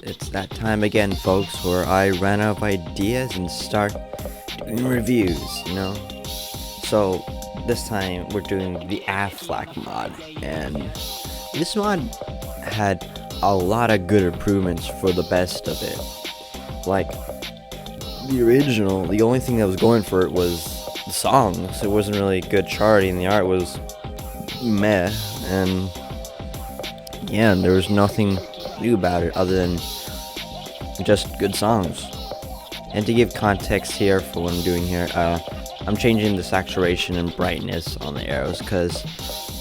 It's that time again, folks, where I run out of ideas and start doing reviews, So, this time we're doing the Aflac mod, and this mod had a lot of good improvements for the best of it. Like, the original, the only thing that was going for it was the songs. It wasn't really good charting, the art was meh, and yeah, there was nothing new about it other than just good songs. And to give context here for what I'm doing here, I'm changing the saturation and brightness on the arrows, because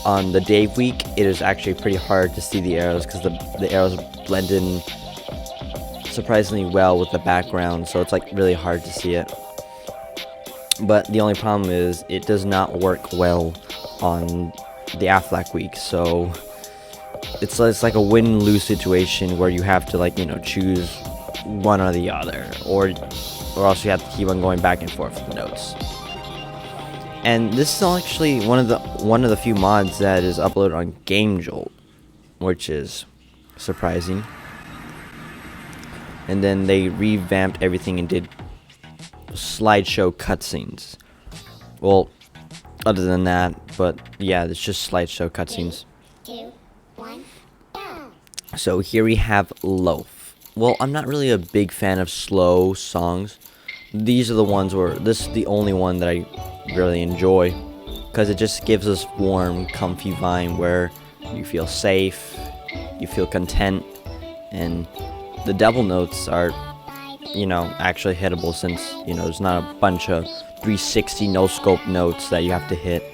on the day week it is actually pretty hard to see the arrows because the arrows blend in surprisingly well with the background, so it's like really hard to see it. But the only problem is it does not work well on the Aflac week, so it's like a win-lose situation where you have to choose one or the other, or else you have to keep on going back and forth with the notes. And this is actually one of the few mods that is uploaded on Game Jolt, which is surprising. And then they revamped everything and did slideshow cutscenes. Well, other than that, but yeah, it's just slideshow cutscenes. 3, 2, 1, go! So here we have Loaf. Well, I'm not really a big fan of slow songs. These are the ones this is the only one that I really enjoy, because it just gives us warm, comfy vibe where you feel safe, you feel content, and the double notes are, actually hittable, since, there's not a bunch of 360 no-scope notes that you have to hit.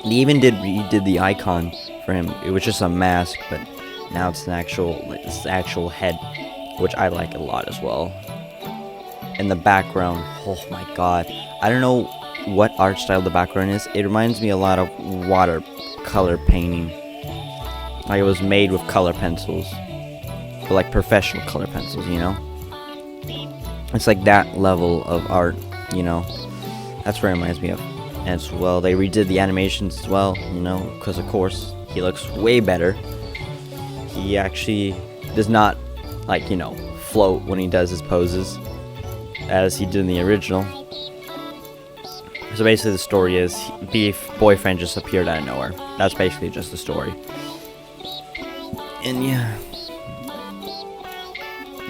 They even redid the icon for him. It was just a mask, but now it's the actual head, which I like a lot as well. And the background, oh my god. I don't know what art style the background is. It reminds me a lot of watercolor painting. Like, it was made with color pencils. But like professional color pencils, It's like that level of art, That's what it reminds me of. And as well, they redid the animations as well, because of course, he looks way better. He actually does not, float when he does his poses, as he did in the original. So basically the story is, Beef boyfriend just appeared out of nowhere. That's basically just the story. And yeah,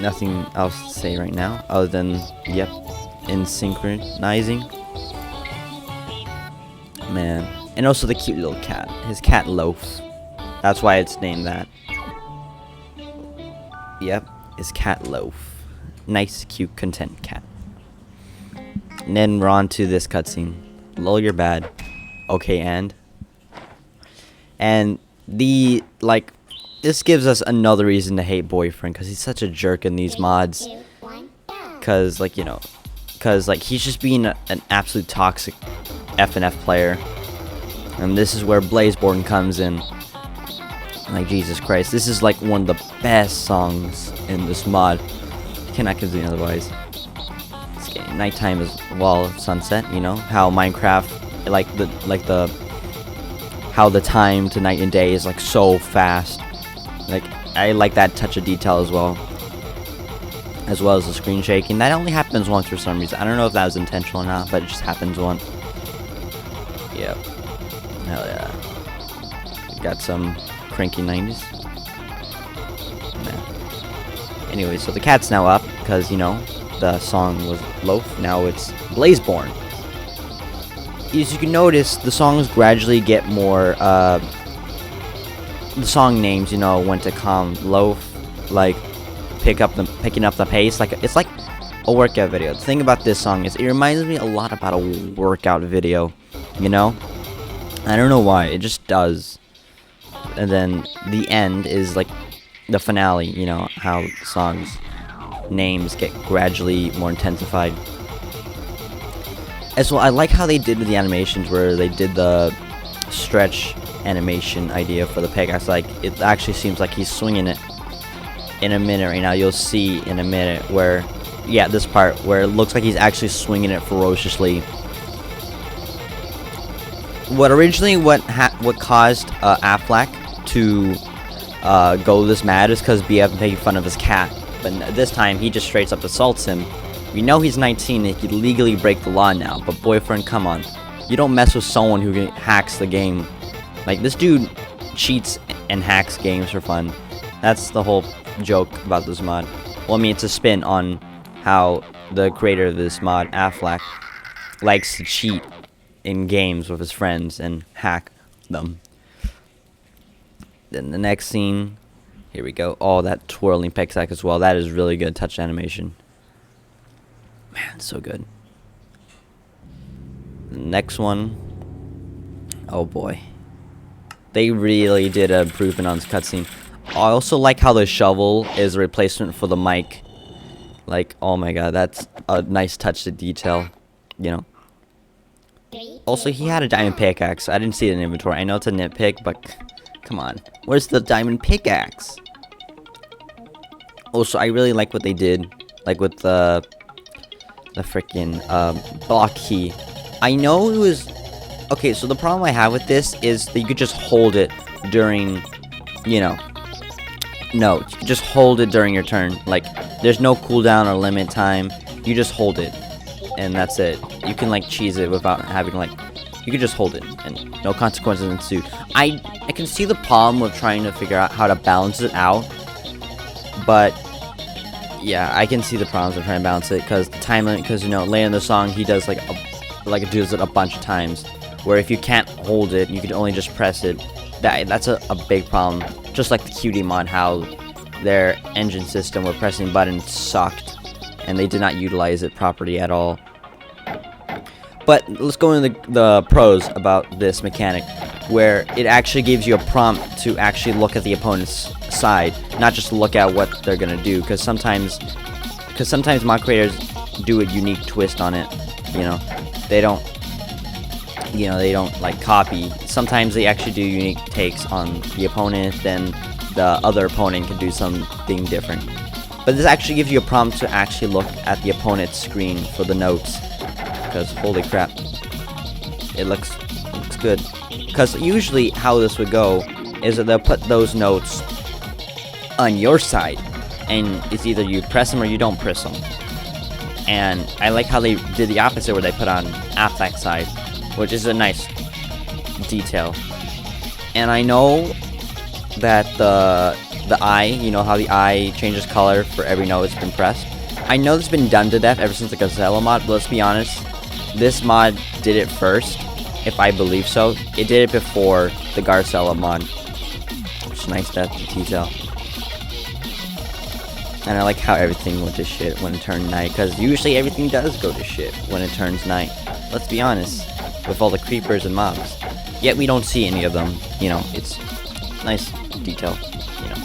nothing else to say right now, other than, yep, in synchronizing. Man. And also the cute little cat. His cat Loaf. That's why it's named that. Yep, his cat Loaf. Nice, cute, content cat. And then we're on to this cutscene. Lol, you're bad. Okay, and this gives us another reason to hate boyfriend, because he's such a jerk in these mods. 3, 2, 1, go! Because he's just being an absolute toxic F&F player. And this is where Blazeborn comes in. Like, Jesus Christ, this is like one of the best songs in this mod. Cannot convince me otherwise. It's getting nighttime as well, sunset, how Minecraft, how the time to night and day is like so fast. Like, I like that touch of detail as well as the screen shaking. That only happens once for some reason. I don't know if that was intentional or not, but it just happens once. Yep. Hell yeah. Got some cranky 90s. Man. Anyway, so the cat's now up, because, the song was Loaf. Now it's Blazeborn. As you can notice, the songs gradually get more, the song names, when to calm Loaf, like, picking up the pace. Like, it's like a workout video. The thing about this song is it reminds me a lot about a workout video, I don't know why, it just does. And then the end is like the finale, how the songs names get gradually more intensified. As well, I like how they did with the animations, where they did the stretch animation idea for the Pegasus. Like, it actually seems like he's swinging it. In a minute right now, you'll see in a minute where, yeah, this part where it looks like he's actually swinging it ferociously. What caused Aflac to go this mad is because BF making fun of his cat. But this time, he just straight up assaults him. We know he's 19 and he could legally break the law now, but boyfriend, come on. You don't mess with someone who hacks the game. Like, this dude cheats and hacks games for fun. That's the whole joke about this mod. Well, I mean, it's a spin on how the creator of this mod, Aflac, likes to cheat in games with his friends and hack them. Then the next scene, here we go. Oh, that twirling pickaxe as well. That is really good touch animation. Man, so good. The next one. Oh boy. They really did a improvement on this cutscene. I also like how the shovel is a replacement for the mic. Like, oh my god, that's a nice touch to detail, you know. Also, he had a diamond pickaxe. I didn't see it in inventory. I know it's a nitpick, but come on. Where's the diamond pickaxe? Also, I really like what they did, like with the freaking block key. I know it was okay. So the problem I have with this is that you could just hold it during, you know. No, you can just hold it during your turn. Like, there's no cooldown or limit time. You just hold it, and that's it. You can like cheese it without having like. You can just hold it, and no consequences ensue. I can see the problem with trying to figure out how to balance it out, but yeah, I can see the problems of trying to balance it because the time limit. Because, you know, later in the song he does does it a bunch of times, where if you can't hold it, you can only just press it. That's a big problem. Just like the QD mod, how their engine system where pressing buttons sucked, and they did not utilize it properly at all. But let's go into the pros about this mechanic, where it actually gives you a prompt to actually look at the opponent's side, not just look at what they're gonna do. Because sometimes mod creators do a unique twist on it. You know, they don't like copy. Sometimes they actually do unique takes on the opponent. Then the other opponent can do something different. But this actually gives you a prompt to actually look at the opponent's screen for the notes. Because holy crap, it looks good. Because usually how this would go is that they'll put those notes on your side, and it's either you press them or you don't press them. And I like how they did the opposite, where they put on Aflac's side, which is a nice detail. And I know that the eye, you know how the eye changes color for every note it's been pressed. I know this has been done to death ever since the Gazella mod, but let's be honest, this mod did it first, if I believe so. It did it before the Garcella mod, which is nice detail. And I like how everything went to shit when it turned night, because usually everything does go to shit when it turns night. Let's be honest, with all the creepers and mobs. Yet we don't see any of them, you know, it's nice detail, you know.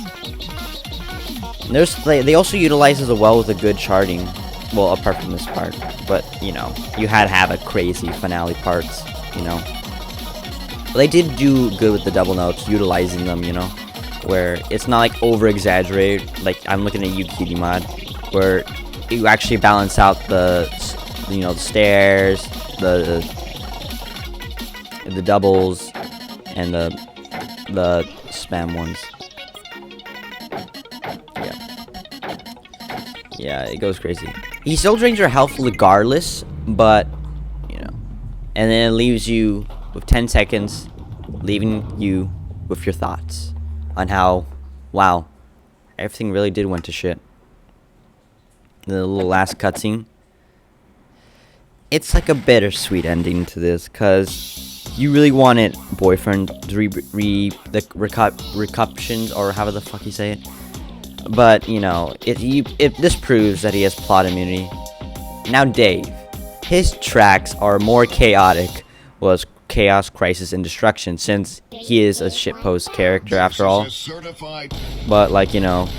And they also utilize as well with a good charting, well, apart from this part, but, you know, you had to have a crazy finale parts, you know. But they did do good with the double notes, utilizing them, you know, where it's not like over-exaggerated, like I'm looking at Yukiti mod, where you actually balance out the, you know, the stairs, the doubles, and the spam ones. Yeah, it goes crazy. He still drains your health regardless, but, you know, and then it leaves you with 10 seconds, leaving you with your thoughts on how, wow, everything really did went to shit. The little last cutscene. It's like a bittersweet ending to this, because you really wanted boyfriend to the recuptions, or however the fuck you say it. But, you know, this proves that he has plot immunity. Now Dave, his tracks are more chaotic, was Chaos, Crisis, and Destruction, since he is a shitpost character after all. But, like, you know,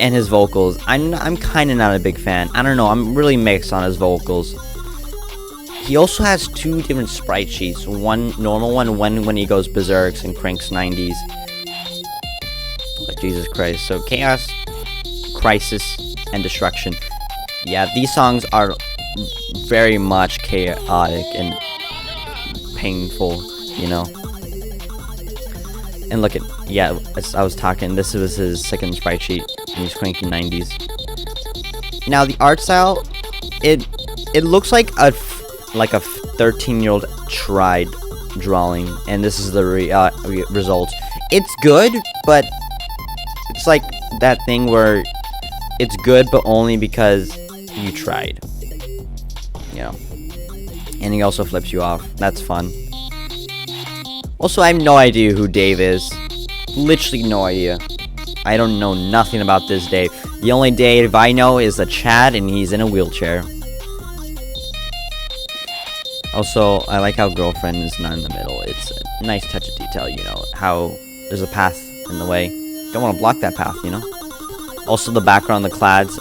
and his vocals, I'm kind of not a big fan. I don't know, I'm really mixed on his vocals. He also has two different sprite sheets, one normal one, one when he goes berserks and cranks 90s. Like, Jesus Christ. So Chaos, Crisis, and Destruction. Yeah, these songs are very much chaotic and painful, you know. And look at, yeah, as I was talking, this was his second sprite sheet, and he's cranking 90s. Now the art style, it looks like a 13-year-old tried drawing, and this is the result. It's good, but it's like that thing where it's good, but only because you tried. You know. And he also flips you off. That's fun. Also, I have no idea who Dave is. Literally no idea. I don't know nothing about this Dave. The only Dave I know is a Chad, and he's in a wheelchair. Also, I like how girlfriend is not in the middle. It's a nice touch of detail, you know. How there's a path in the way. Don't want to block that path, you know. Also, the background, the clouds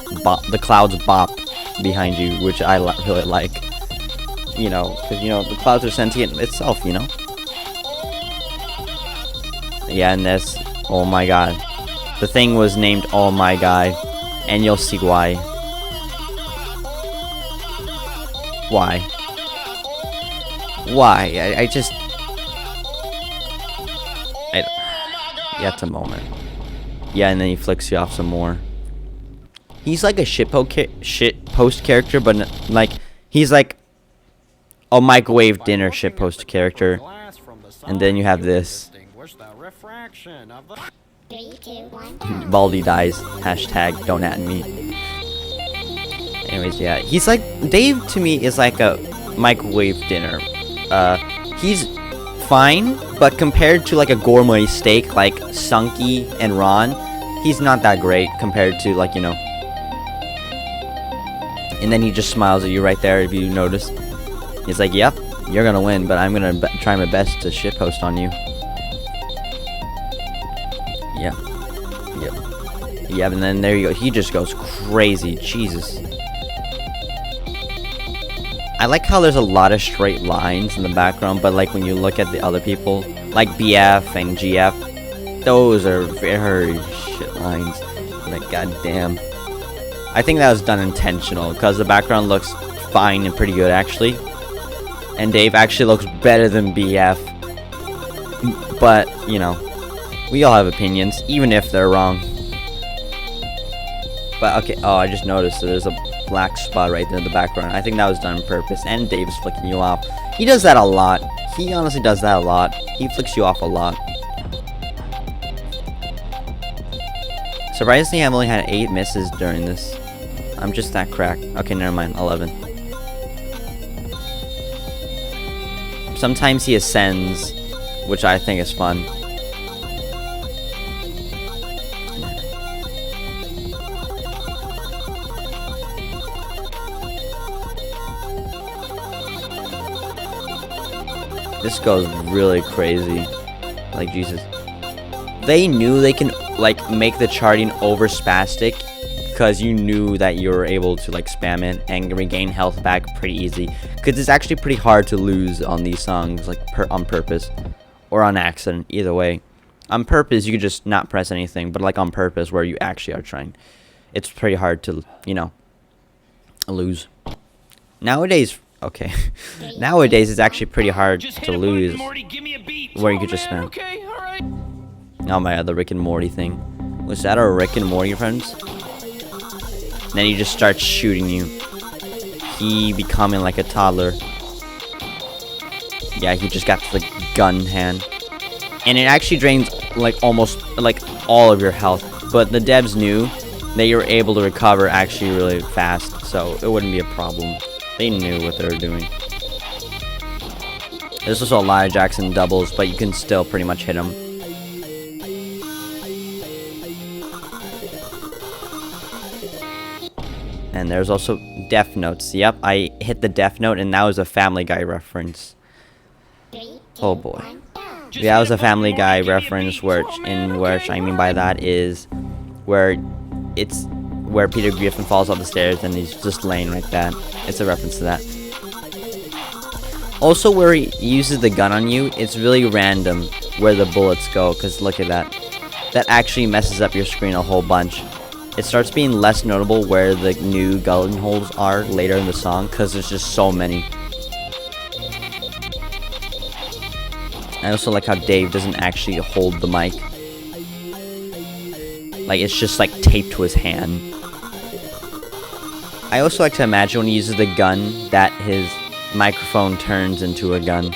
bop behind you, which I really like. You know, because, you know, the clouds are sentient itself, you know. Yeah, and this, oh my god. The thing was named Oh My Guy, and you'll see why. Why? Why? Yeah, it's a moment. Yeah, and then he flicks you off some more. He's like a shitpost character, but like, he's like a microwave dinner shitpost character. And then you have this. 3, 2, 1. Baldy dies. Hashtag don't at me. Anyways, yeah. He's like, Dave to me is like a microwave dinner. He's fine, but compared to like a gourmet steak like Sunky and Ron, he's not that great compared to, like, you know. And then he just smiles at you right there, if you notice. He's like, yep, you're gonna win, but I'm gonna try my best to shitpost on you. Yeah. Yep. Yeah, and then there you go. He just goes crazy. Jesus. I like how there's a lot of straight lines in the background, but like when you look at the other people, like BF and GF, those are very shit lines. Like, goddamn. I think that was done intentional, because the background looks fine and pretty good, actually. And Dave actually looks better than BF. But, you know, we all have opinions, even if they're wrong. But, okay, oh, I just noticed that there's a black spot right there in the background. I think that was done on purpose, and Dave's flicking you off. He does that a lot. He honestly does that a lot. He flicks you off a lot. Surprisingly, I've only had 8 misses during this. I'm just that cracked. Okay, never mind, 11. Sometimes he ascends, which I think is fun. This goes really crazy. Like, Jesus. They knew they can, like, make the charting over spastic, because you knew that you were able to, like, spam it and regain health back pretty easy. Because it's actually pretty hard to lose on these songs, like, on purpose. Or on accident, either way. On purpose, you could just not press anything, but, like, on purpose, where you actually are trying. It's pretty hard to, you know, lose. Nowadays... Okay. Nowadays, it's actually pretty hard to lose, where you could just spam. Oh, my other Rick and Morty thing. Was that our Rick and Morty friends? Then he just starts shooting you. He becoming like a toddler. Yeah, he just got the gun hand. And it actually drains, like, almost, like, all of your health. But the devs knew that you were able to recover actually really fast, so it wouldn't be a problem. They knew what they were doing. There's also a lot of Jackson doubles, but you can still pretty much hit them. And there's also Death Notes. Yep, I hit the Death Note, and that was a Family Guy reference. 3, 2, Oh boy. 1, go. Yeah, that was a Family Guy reference, which I mean by that is where it's where Peter Griffin falls off the stairs and he's just laying like that. It's a reference to that. Also, where he uses the gun on you, it's really random where the bullets go, because look at that. That actually messes up your screen a whole bunch. It starts being less notable where the new gun holes are later in the song, because there's just so many. I also like how Dave doesn't actually hold the mic. Like, it's just like taped to his hand. I also like to imagine when he uses the gun that his microphone turns into a gun.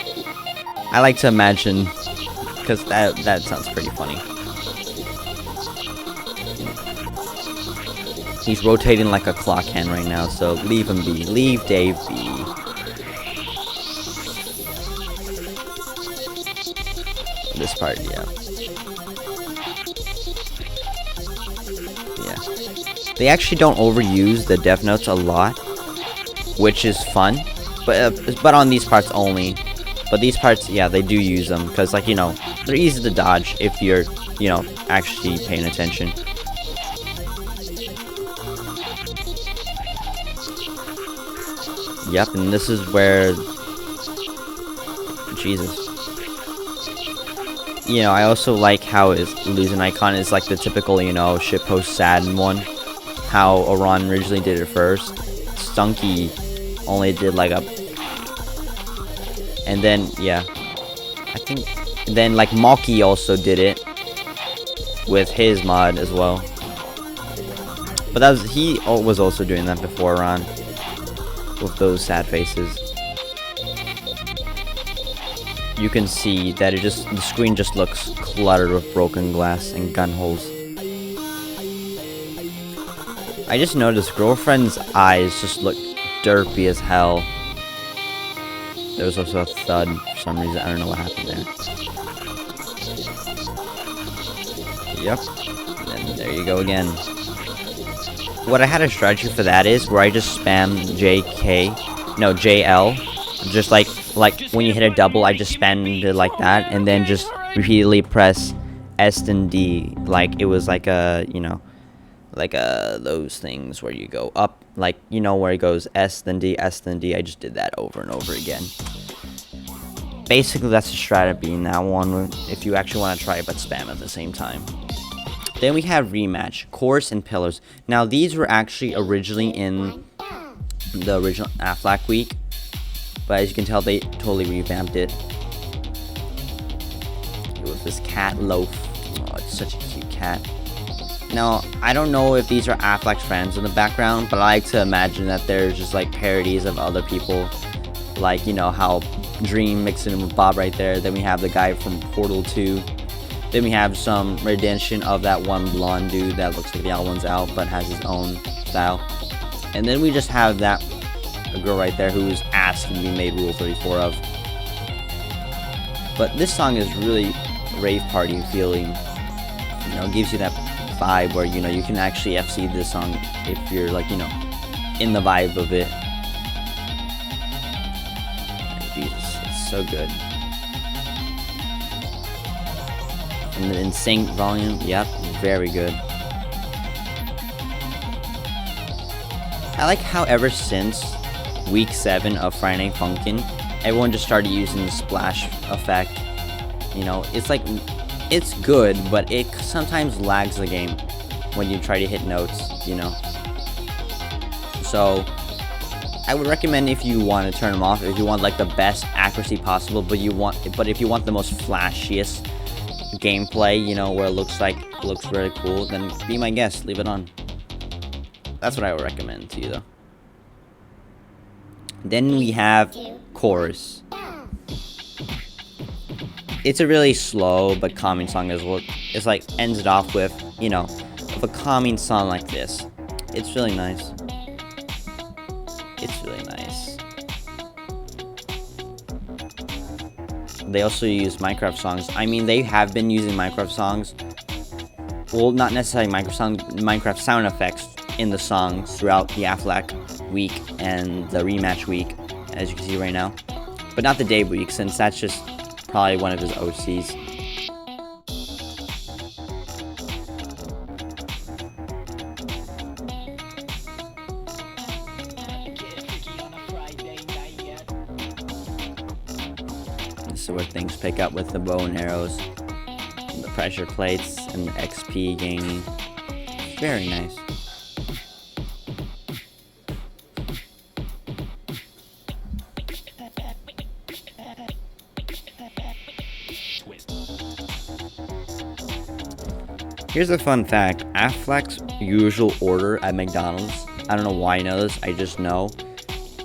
I like to imagine, because that sounds pretty funny. He's rotating like a clock hand right now, so leave him be. Leave Dave be. This part, yeah. They actually don't overuse the death notes a lot, which is fun, but on these parts only. But these parts, yeah, they do use them, because, like, you know, they're easy to dodge if you're, you know, actually paying attention. Yep, and this is where... Jesus. You know, I also like how his losing icon is like the typical, you know, shitpost sad one. How Oran originally did it first. Stunky only did like a... And then, yeah. I think... Then, like, Malky also did it. With his mod as well. But that was... He was also doing that before Oran. With those sad faces. You can see that it just... The screen just looks cluttered with broken glass and gun holes. I just noticed Girlfriend's eyes just look derpy as hell. There was also a thud for some reason. I don't know what happened there. Yep. And there you go again. What I had a strategy for that is where I just spam JL. Just like when you hit a double, I just spammed it like that. And then just repeatedly press S and D. Like it was like a, you know, like those things where you go up, like, you know, where it goes S then D, S then D. I just did that over and over again. Basically, that's the strategy in that one, if you actually want to try it, but spam at the same time. Then we have Rematch, Chorus, and Pillars. Now, these were actually originally in the original Aflac week, but as you can tell, they totally revamped it. With this cat Loaf. Oh, it's such a cute cat. Now, I don't know if these are Aflac's friends in the background, but I like to imagine that they're just like parodies of other people. Like, you know, how Dream mixing in with Bob right there. Then we have the guy from Portal 2. Then we have some rendition of that one blonde dude that looks like the other one's out, but has his own style. And then we just have that girl right there who's asking to be made Rule 34 of. But this song is really rave party feeling. You know, gives you that vibe where, you know, you can actually FC this song if you're, like, you know, in the vibe of it. Jesus, it's so good. And the NSYNC volume, yep, very good. I like how ever since week 7 of Friday Night Funkin', everyone just started using the splash effect. You know, it's like, it's good, but it sometimes lags the game when you try to hit notes, you know. So I would recommend, if you want to turn them off, if you want like the best accuracy possible, but if you want the most flashiest gameplay, you know, where it looks very cool, then be my guest, leave it on. That's what I would recommend to you, though. Then we have Chorus. It's a really slow but calming song as well. It's like ends it off with, you know, with a calming song like this. It's really nice. It's really nice. They also use Minecraft songs. I mean, they have been using Minecraft songs. Well, not necessarily Minecraft sound effects in the songs throughout the Aflac week and the Rematch week, as you can see right now. But not the Dave week, since that's just probably one of his OCs. This is where things pick up with the bow and arrows, and the pressure plates, and the XP gaining. Very nice. Here's a fun fact. Aflac's usual order at McDonald's, I don't know why I know this, I just know,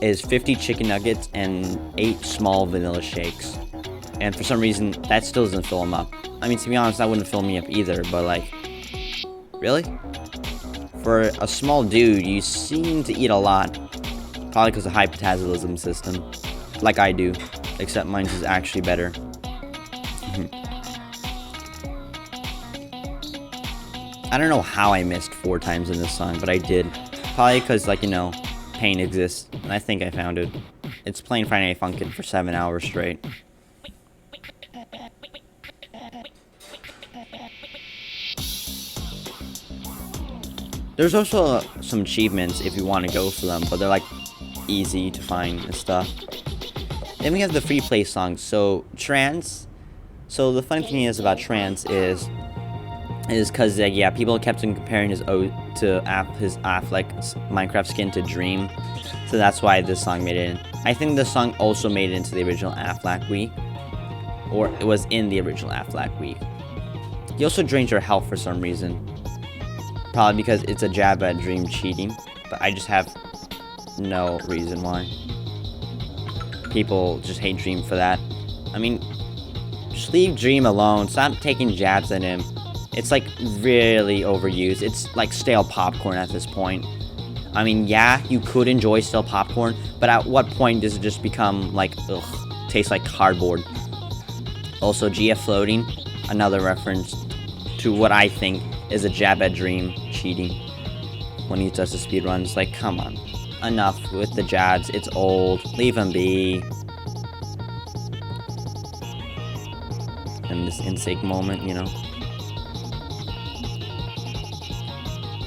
is 50 chicken nuggets and 8 small vanilla shakes. And for some reason, that still doesn't fill him up. I mean, to be honest, that wouldn't fill me up either, but like, really? For a small dude, you seem to eat a lot. Probably because of high metabolism system. Like I do. Except mine's is actually better. I don't know how I missed 4 times in this song, but I did. Probably because, like, you know, pain exists. And I think I found it. It's playing Friday Night Funkin' for 7 hours straight. There's also some achievements if you want to go for them, but they're like easy to find and stuff. Then we have the free play songs. So Trance. So the funny thing is about Trance is because yeah, people kept on comparing his Aflac Minecraft skin to Dream. So that's why this song made it in. I think this song also made it into the original Aflac week, or it was in the original Aflac week. He also drains your health for some reason. Probably because it's a jab at Dream cheating, but I just have no reason why. People just hate Dream for that. I mean, just leave Dream alone. Stop taking jabs at him. It's like really overused. It's like stale popcorn at this point. I mean, yeah, you could enjoy stale popcorn, but at what point does it just become like, ugh, tastes like cardboard? Also, GF floating, another reference to what I think is a jab at Dream cheating when he does the speedruns. Like, come on. Enough with the jabs. It's old. Leave him be. And this insake moment, you know.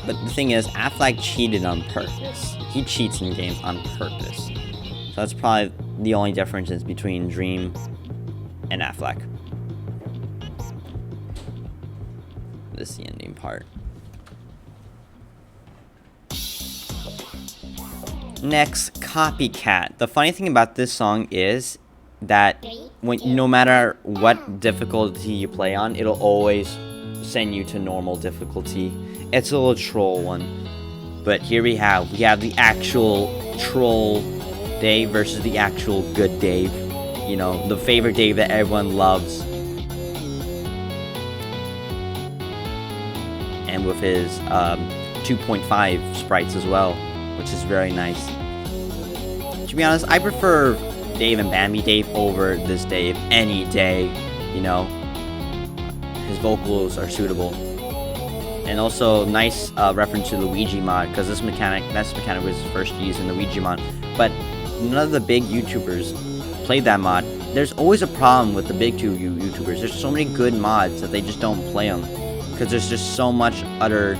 But the thing is, Aflac cheated on purpose. He cheats in games on purpose. So that's probably the only difference between Dream and Aflac. This is the ending part. Next, Copycat. The funny thing about this song is that no matter what difficulty you play on, it'll always send you to normal difficulty. It's a little troll one. But here we have the actual troll Dave versus the actual good Dave. You know, the favorite Dave that everyone loves. And with his 2.5 sprites as well, which is very nice. To be honest, I prefer Dave and Bambi Dave over this Dave any day, you know. His vocals are suitable. And also, nice reference to the Luigi mod, because this mechanic was first used in the Luigi mod. But none of the big YouTubers played that mod. There's always a problem with the big two YouTubers. There's so many good mods that they just don't play them. Because there's just so much other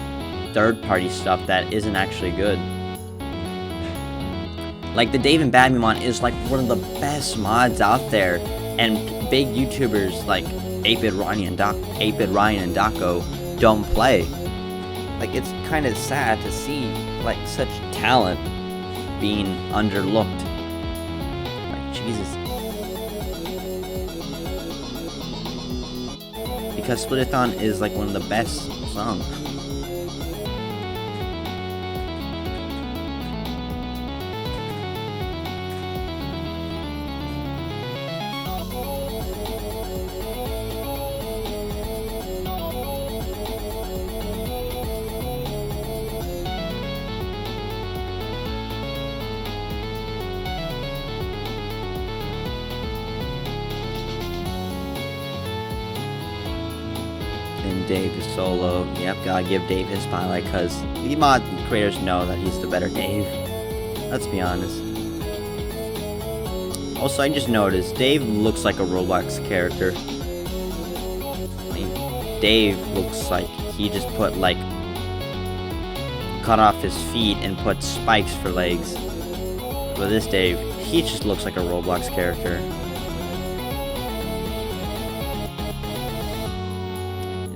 third-party stuff that isn't actually good. Like, the Dave and Bambi mod is like one of the best mods out there. And big YouTubers like 8-Bit Ryan and Daco don't play. Like, it's kind of sad to see, like, such talent being underlooked. Like, Jesus. Because Splitathon is like one of the best songs. And Dave is solo. Yep, gotta give Dave his spotlight, because the mod creators know that he's the better Dave. Let's be honest. Also, I just noticed, Dave looks like a Roblox character. I mean, Dave looks like he just put, like, cut off his feet and put spikes for legs. But this Dave, he just looks like a Roblox character.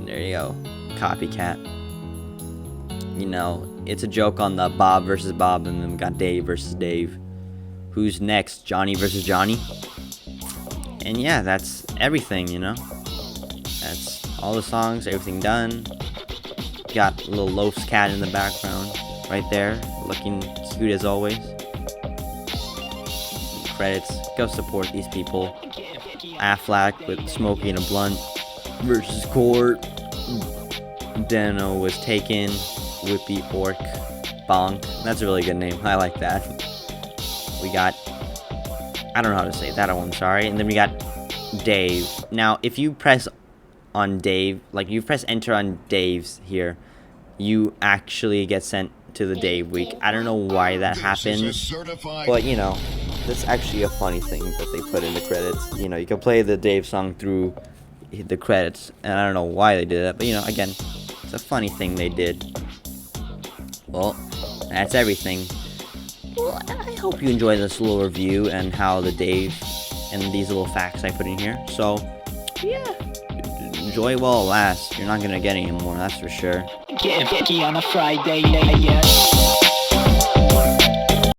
There you go. Copycat. You know, it's a joke on the Bob versus Bob, and then we got Dave versus Dave. Who's next? Johnny versus Johnny? And yeah, that's everything, you know? That's all the songs, everything done. got a little Loaf's cat in the background, right there, looking cute as always. Credits. Go support these people. Aflac with smoking a blunt versus Court. Deno was taken. Whippy Orc Bonk. That's a really good name. I like that. We got, I don't know how to say that one, sorry. And then we got Dave. Now, if you press on Dave, like you press enter on Dave's here, you actually get sent to the Dave week. I don't know why that happens, but you know, that's actually a funny thing that they put in the credits. You know, you can play the Dave song through the credits, and I don't know why they did that, but you know, again, it's a funny thing they did. Well, that's everything. Well, I hope you enjoyed this little review and how the Dave and these little facts I put in here. So, yeah, enjoy while it lasts. You're not gonna get any more, that's for sure. Getting picky on a Friday, yeah.